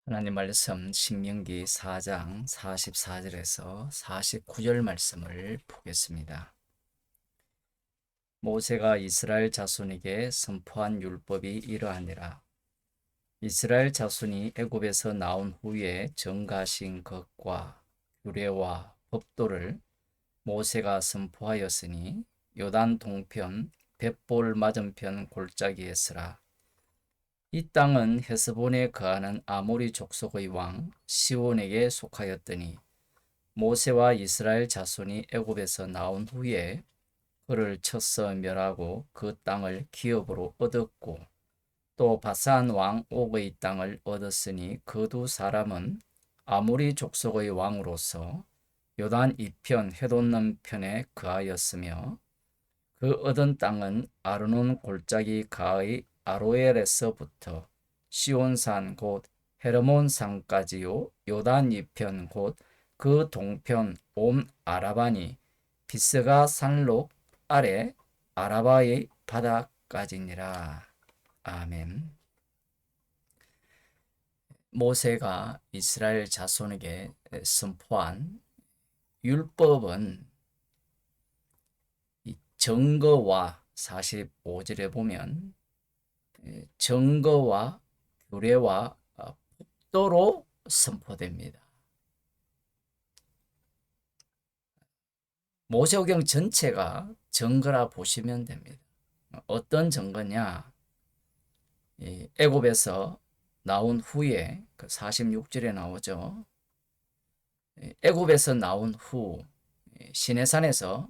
하나님 말씀 신명기 4장 44절에서 49절 말씀을 보겠습니다. 모세가 이스라엘 자손에게 선포한 율법이 이러하니라. 이스라엘 자손이 애굽에서 나온 후에 정하신 것과 규례와 법도를 모세가 선포하였으니 요단 동편 벳볼 맞은편 골짜기에 서라. 이 땅은 헤스본에 거하는 아모리 족속의 왕 시온에게 속하였더니 모세와 이스라엘 자손이 애굽에서 나온 후에 그를 쳐서 멸하고 그 땅을 기업으로 얻었고 또 바산 왕 옥의 땅을 얻었으니 그 두 사람은 아모리 족속의 왕으로서 요단 이편 해돋는 편에 거하였으며 그 얻은 땅은 아르논 골짜기 가의 아로엘에서부터 시온산 곧 헤르몬산까지요 요단 이편 곧 그 동편 온 아라바니 비스가 산록 아래 아라바의 바다까지니라. 아멘. 모세가 이스라엘 자손에게 선포한 율법은 증거와 45절에 보면 증거와 규례와 법도로 선포됩니다. 모세오경 전체가 증거라 보시면 됩니다. 어떤 증거냐? 애굽에서 나온 후에 그 46절에 나오죠. 애굽에서 나온 후 시내산에서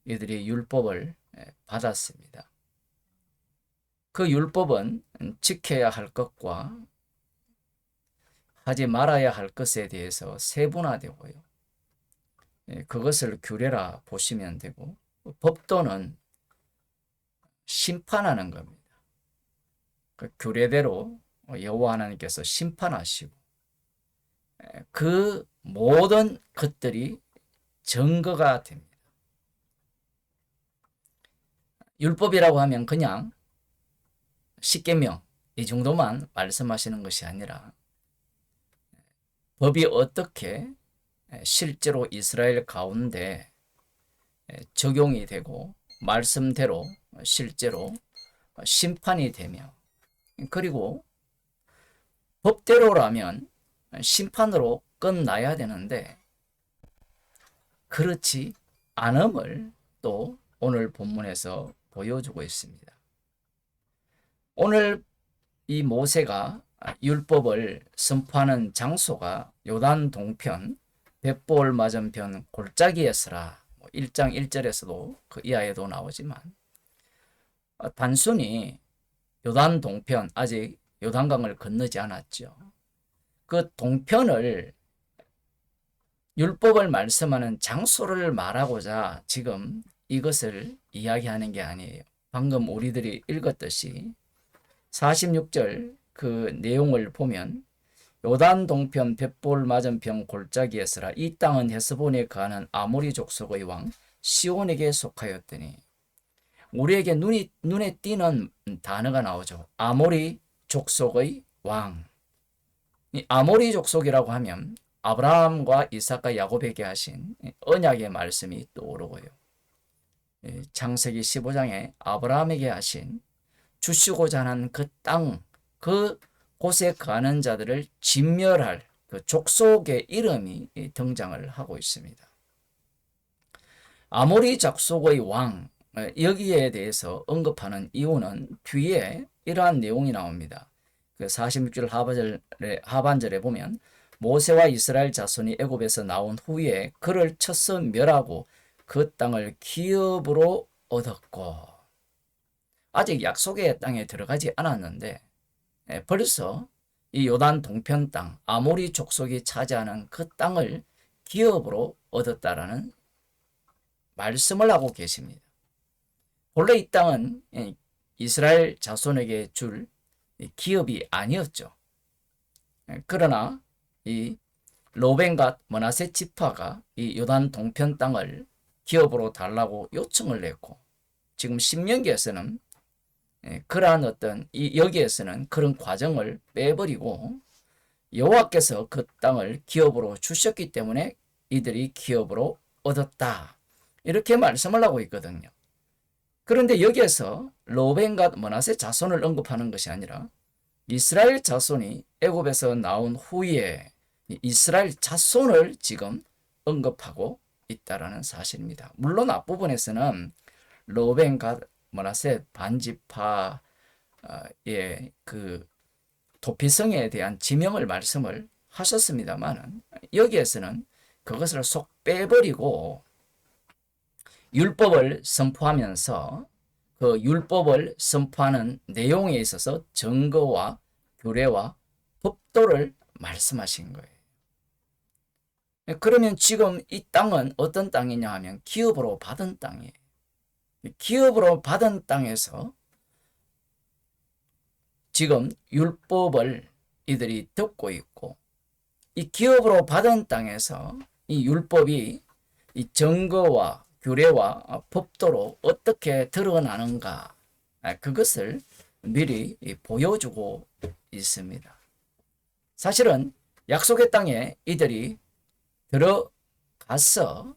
이들이 율법을 받았습니다. 그 율법은 지켜야 할 것과 하지 말아야 할 것에 대해서 세분화되고요. 그것을 규례라 보시면 되고, 법도는 심판하는 겁니다. 그 규례대로 여호와 하나님께서 심판하시고 그 모든 것들이 증거가 됩니다. 율법이라고 하면 그냥 십계명 이 정도만 말씀하시는 것이 아니라 법이 어떻게 실제로 이스라엘 가운데 적용이 되고 말씀대로 실제로 심판이 되며, 그리고 법대로라면 심판으로 끝나야 되는데 그렇지 않음을 또 오늘 본문에서 보여주고 있습니다. 오늘 이 모세가 율법을 선포하는 장소가 요단 동편 벳볼 맞은편 골짜기에서라. 1장 1절에서도 그 이하에도 나오지만 단순히 요단 동편, 아직 요단강을 건너지 않았죠. 그 동편을 율법을 말씀하는 장소를 말하고자 지금 이것을 이야기하는 게 아니에요. 방금 우리들이 읽었듯이 46절 그 내용을 보면 요단 동편 벳볼 맞은편 골짜기에서라. 이 땅은 헤스본에 거하는 아모리 족속의 왕 시온에게 속하였더니, 우리에게 눈에 띄는 단어가 나오죠. 아모리 족속의 왕. 이 아모리 족속이라고 하면 아브라함과 이삭과 야곱에게 하신 언약의 말씀이 떠오르고요. 창세기 15장에 아브라함에게 하신 주시고자 하는 그 땅, 그 곳에 거하는 자들을 진멸할 그 족속의 이름이 등장을 하고 있습니다. 아모리 족속의 왕, 여기에 대해서 언급하는 이유는 뒤에 이러한 내용이 나옵니다. 그 46절 하반절에 보면 모세와 이스라엘 자손이 애굽에서 나온 후에 그를 쳐서 멸하고 그 땅을 기업으로 얻었고, 아직 약속의 땅에 들어가지 않았는데 벌써 이 요단 동편 땅, 아모리 족속이 차지하는 그 땅을 기업으로 얻었다라는 말씀을 하고 계십니다. 본래 이 땅은 이스라엘 자손에게 줄 기업이 아니었죠. 그러나 이 로벤과 므낫세 지파가 이 요단 동편 땅을 기업으로 달라고 요청을 했고, 지금 신명기에서는 그러한 어떤 여기에서는 그런 과정을 빼버리고 여호와께서 그 땅을 기업으로 주셨기 때문에 이들이 기업으로 얻었다. 이렇게 말씀을 하고 있거든요. 그런데 여기에서 로벤과 므낫세 자손을 언급하는 것이 아니라 이스라엘 자손이 애굽에서 나온 후에 이스라엘 자손을 지금 언급하고 있다라는 사실입니다. 물론 앞부분에서는 로벤과 므낫세 반지파의 그 도피성에 대한 지명을 말씀을 하셨습니다만 여기에서는 그것을 쏙 빼버리고 율법을 선포하면서 그 율법을 선포하는 내용에 있어서 증거와 규례와 법도를 말씀하신 거예요. 그러면 지금 이 땅은 어떤 땅이냐 하면 기업으로 받은 땅이에요. 기업으로 받은 땅에서 지금 율법을 이들이 듣고 있고 이 기업으로 받은 땅에서 이 율법이 이 증거와 규례와 법도로 어떻게 드러나는가 그것을 미리 보여주고 있습니다. 사실은 약속의 땅에 이들이 들어가서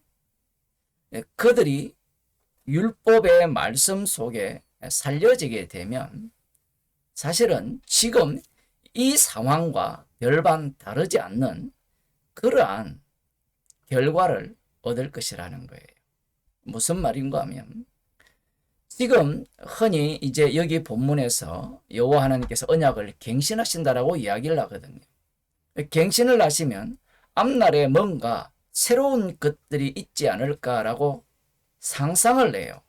그들이 율법의 말씀 속에 살려지게 되면 사실은 지금 이 상황과 별반 다르지 않는 그러한 결과를 얻을 것이라는 거예요. 무슨 말인가 하면 지금 흔히 이제 여기 본문에서 여호와 하나님께서 언약을 갱신하신다라고 이야기를 하거든요. 갱신을 하시면 앞날에 뭔가 새로운 것들이 있지 않을까라고 상상을 해요.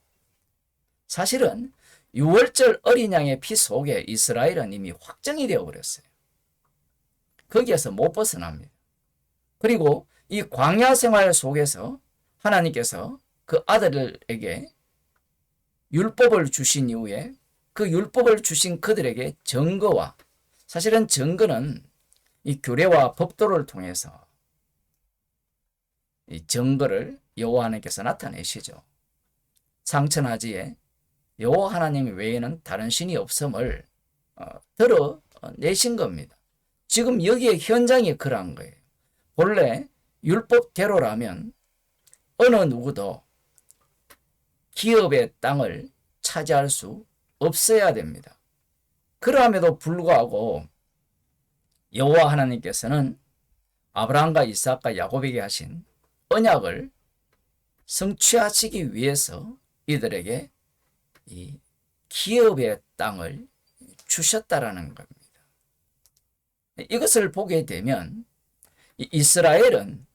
사실은 6월절 어린 양의 피 속에 이스라엘은 이미 확정이 되어 버렸어요. 거기에서 못 벗어납니다. 그리고 이 광야 생활 속에서 하나님께서 그 아들에게 율법을 주신 이후에 그 율법을 주신 그들에게 증거와 사실은 증거는 이 규례와 법도를 통해서 이 증거를 여호와 하나님께서 나타내시죠. 상천하지에 여호와 하나님 외에는 다른 신이 없음을 드러내신 겁니다. 지금 여기에 현장이 그러한 거예요. 본래 율법대로라면 어느 누구도 기업의 땅을 차지할 수 없어야 됩니다. 그럼에도 불구하고 여호와 하나님께서는 아브라함과 이삭과 야곱에게 하신 언약을 성취하시기 위해서 이들에게 이 기업의 땅을 주셨다라는 겁니다. 이것을 보게 되면 이스라엘은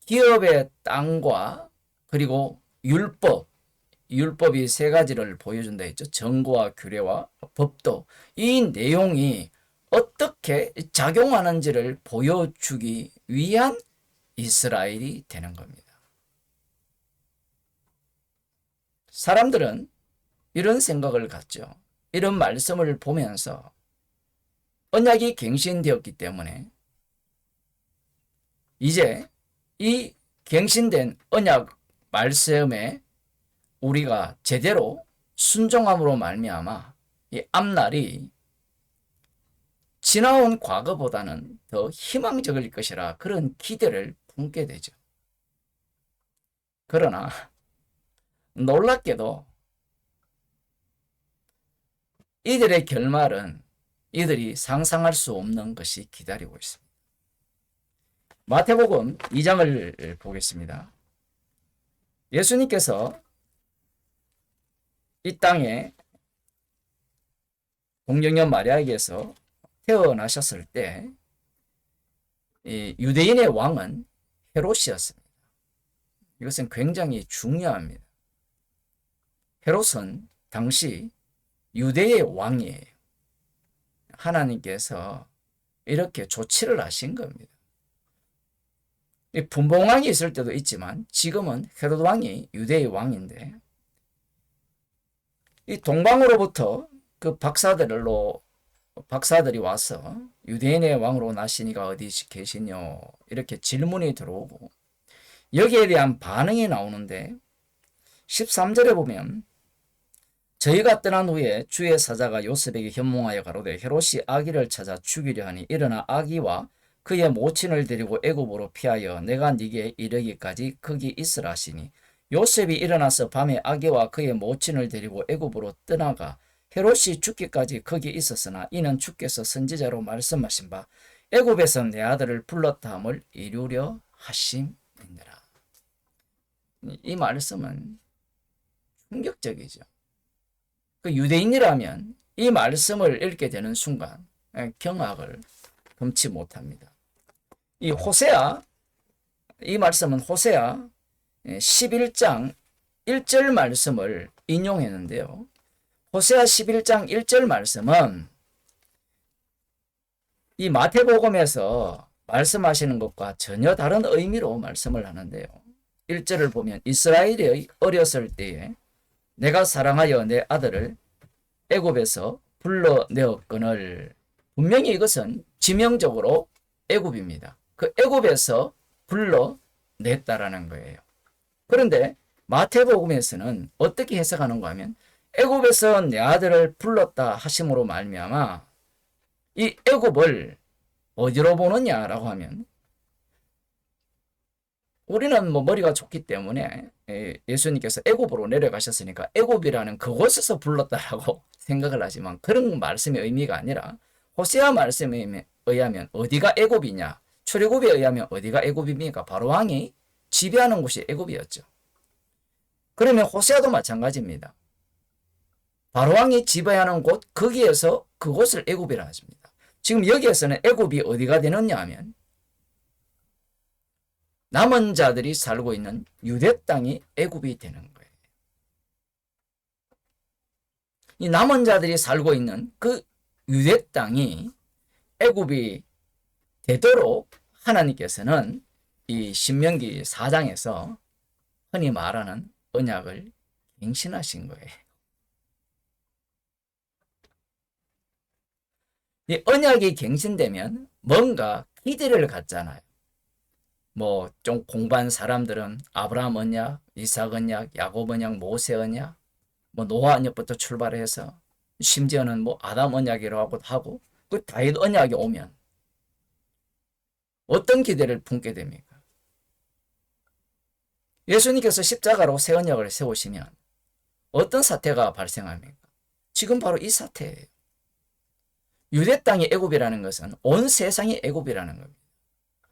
기업의 땅과 그리고 율법이 세 가지를 보여준다 했죠. 정거와 규례와 법도. 이 내용이 어떻게 작용하는지를 보여주기 위한 이스라엘이 되는 겁니다. 사람들은 이런 생각을 갖죠. 이런 말씀을 보면서 언약이 갱신되었기 때문에 이제 이 갱신된 언약 말씀에 우리가 제대로 순종함으로 말미암아 이 앞날이 지나온 과거보다는 더 희망적일 것이라 그런 기대를 품게 되죠. 그러나 놀랍게도 이들의 결말은 이들이 상상할 수 없는 것이 기다리고 있습니다. 마태복음 2장을 보겠습니다. 예수님께서 이 땅에 동정녀 마리아에게서 태어나셨을 때 유대인의 왕은 헤롯이었습니다. 이것은 굉장히 중요합니다. 헤롯은 당시 유대의 왕이에요. 하나님께서 이렇게 조치를 하신 겁니다. 분봉왕이 있을 때도 있지만 지금은 헤롯 왕이 유대의 왕인데 이 동방으로부터 그 박사들이 와서 유대인의 왕으로 나시니가 어디 계시뇨 이렇게 질문이 들어오고 여기에 대한 반응이 나오는데 13절에 보면 저희가 떠난 후에 주의 사자가 요셉에게 현몽하여 가로되 헤롯이 아기를 찾아 죽이려 하니 일어나 아기와 그의 모친을 데리고 애굽으로 피하여 내가 네게 이르기까지 거기 있으라 하시니 요셉이 일어나서 밤에 아기와 그의 모친을 데리고 애굽으로 떠나가 헤롯이 죽기까지 거기 있었으나 이는 주께서 선지자로 말씀하신 바 애굽에서 내 아들을 불렀다 함을 이루려 하심이니라. 이 말씀은 충격적이죠. 그 유대인이라면 이 말씀을 읽게 되는 순간 경악을 금치 못합니다. 이 호세아, 이 말씀은 호세아 11장 1절 말씀을 인용했는데요. 호세아 11장 1절 말씀은 이 마태복음에서 말씀하시는 것과 전혀 다른 의미로 말씀을 하는데요. 1절을 보면 이스라엘이 어렸을 때에 내가 사랑하여 내 아들을 애굽에서 불러내었거늘. 분명히 이것은 지명적으로 애굽입니다. 그 애굽에서 불러냈다라는 거예요. 그런데 마태복음에서는 어떻게 해석하는가 하면 애굽에서 내 아들을 불렀다 하심으로 말미암아 이 애굽을 어디로 보느냐라고 하면 우리는 뭐 머리가 좋기 때문에 예수님께서 애굽으로 내려가셨으니까 애굽이라는 그곳에서 불렀다라고 생각을 하지만 그런 말씀의 의미가 아니라 호세아 말씀에 의하면 어디가 애굽이냐, 출애굽에 의하면 어디가 애굽입니까? 바로 왕이 지배하는 곳이 애굽이었죠. 그러면 호세아도 마찬가지입니다. 바로 왕이 지배하는 곳 거기에서 그곳을 애굽이라 하십니다. 지금 여기에서는 애굽이 어디가 되느냐 하면 남은 자들이 살고 있는 유대 땅이 애굽이 되는 거예요. 이 남은 자들이 살고 있는 그 유대 땅이 애굽이 되도록 하나님께서는 이 신명기 4장에서 흔히 말하는 언약을 갱신하신 거예요. 이 언약이 갱신되면 뭔가 기대를 갖잖아요. 뭐 좀 공부한 사람들은 아브라함 언약, 이삭 언약, 야곱 언약, 모세 언약, 뭐 노아 언약부터 출발해서 심지어는 뭐 아담 언약이라고 하고 그 다윗 언약이 오면 어떤 기대를 품게 됩니까? 예수님께서 십자가로 새 언약을 세우시면 어떤 사태가 발생합니까? 지금 바로 이 사태예요. 유대 땅이 애굽이라는 것은 온 세상이 애굽이라는 겁니다.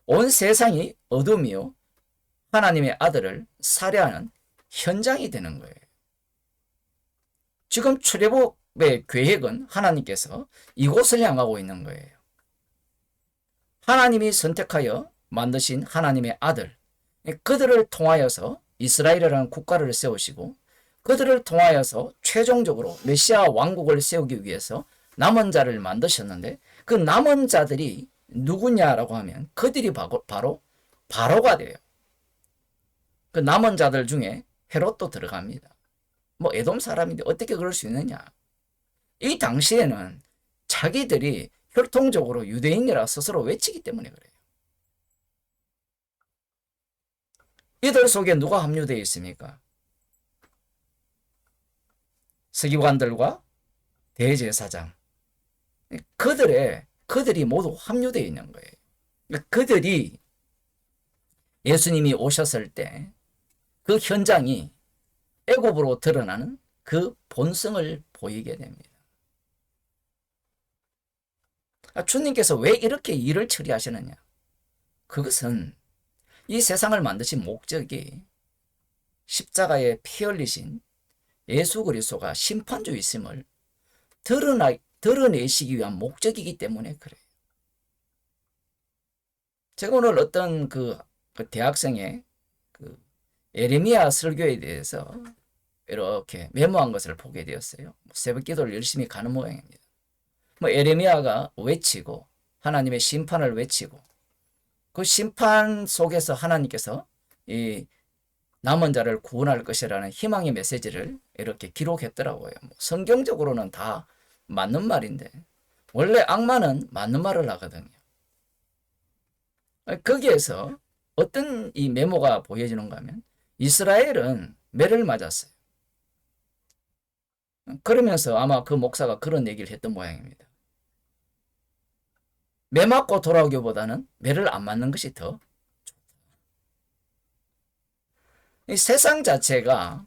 온 세상이 어둠이요 하나님의 아들을 살해하는 현장이 되는 거예요. 지금 출애굽의 계획은 하나님께서 이곳을 향하고 있는 거예요. 하나님이 선택하여 만드신 하나님의 아들, 그들을 통하여서 이스라엘이라는 국가를 세우시고 그들을 통하여서 최종적으로 메시아 왕국을 세우기 위해서 남은 자를 만드셨는데 그 남은 자들이 누구냐라고 하면 그들이 바로 바로가 돼요. 그 남은 자들 중에 헤롯도 들어갑니다. 뭐 에돔 사람인데 어떻게 그럴 수 있느냐? 이 당시에는 자기들이 혈통적으로 유대인이라 스스로 외치기 때문에 그래요. 이들 속에 누가 합류되어 있습니까? 서기관들과 대제사장. 그들이 모두 합류되어 있는 거예요. 그들이 예수님이 오셨을 때 그 현장이 애굽으로 드러나는 그 본성을 보이게 됩니다. 주님께서 왜 이렇게 일을 처리하시느냐? 그것은 이 세상을 만드신 목적이 십자가에 피 흘리신 예수 그리스도가 심판주이심을 드러내시기 위한 목적이기 때문에 그래요. 제가 오늘 어떤 그 대학생의 그 예레미야 설교에 대해서 이렇게 메모한 것을 보게 되었어요. 새벽 기도를 열심히 가는 모양입니다. 예레미야가 외치고 하나님의 심판을 외치고 그 심판 속에서 하나님께서 이 남은 자를 구원할 것이라는 희망의 메시지를 이렇게 기록했더라고요. 성경적으로는 다 맞는 말인데 원래 악마는 맞는 말을 하거든요. 거기에서 어떤 이 메모가 보여지는가 하면 이스라엘은 매를 맞았어요. 그러면서 아마 그 목사가 그런 얘기를 했던 모양입니다. 매 맞고 돌아오기보다는 매를 안 맞는 것이 더 이 세상 자체가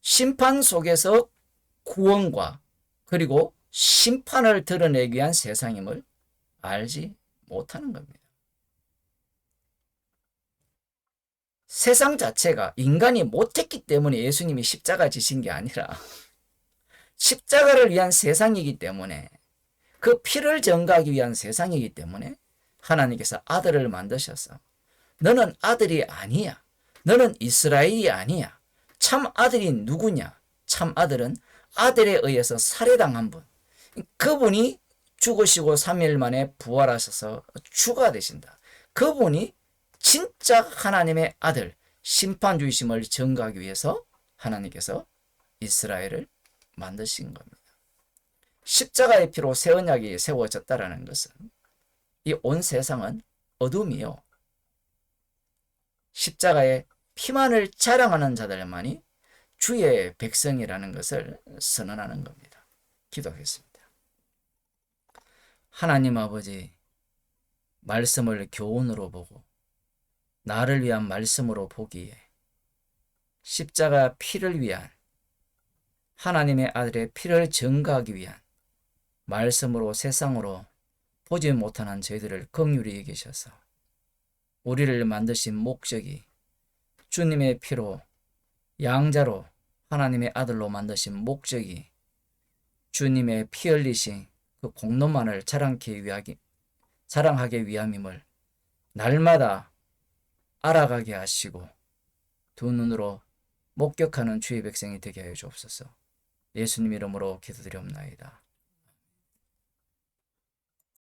심판 속에서 구원과 그리고 심판을 드러내기 위한 세상임을 알지 못하는 겁니다. 세상 자체가 인간이 못했기 때문에 예수님이 십자가 지신 게 아니라 십자가를 위한 세상이기 때문에 그 피를 증거하기 위한 세상이기 때문에 하나님께서 아들을 만드셔서 너는 아들이 아니야. 너는 이스라엘이 아니야. 참 아들이 누구냐? 참 아들은 아들에 의해서 살해당한 분. 그분이 죽으시고 3일 만에 부활하셔서 주가 되신다. 그분이 진짜 하나님의 아들, 심판주이심을 증거하기 위해서 하나님께서 이스라엘을 만드신 겁니다. 십자가의 피로 새 언약이 세워졌다라는 것은 이 온 세상은 어둠이요. 십자가의 피만을 자랑하는 자들만이 주의 백성이라는 것을 선언하는 겁니다. 기도하겠습니다. 하나님 아버지, 말씀을 교훈으로 보고 나를 위한 말씀으로 보기에 십자가 피를 위한 하나님의 아들의 피를 증거하기 위한 말씀으로 세상으로 보지 못하는 저희들을 긍휼히 여기셔서 우리를 만드신 목적이 주님의 피로 양자로 하나님의 아들로 만드신 목적이 주님의 피 흘리신 그 공로만을 자랑하기 위함임을 날마다 알아가게 하시고 두 눈으로 목격하는 주의 백성이 되게 하여 주옵소서. 예수님 이름으로 기도드리옵나이다.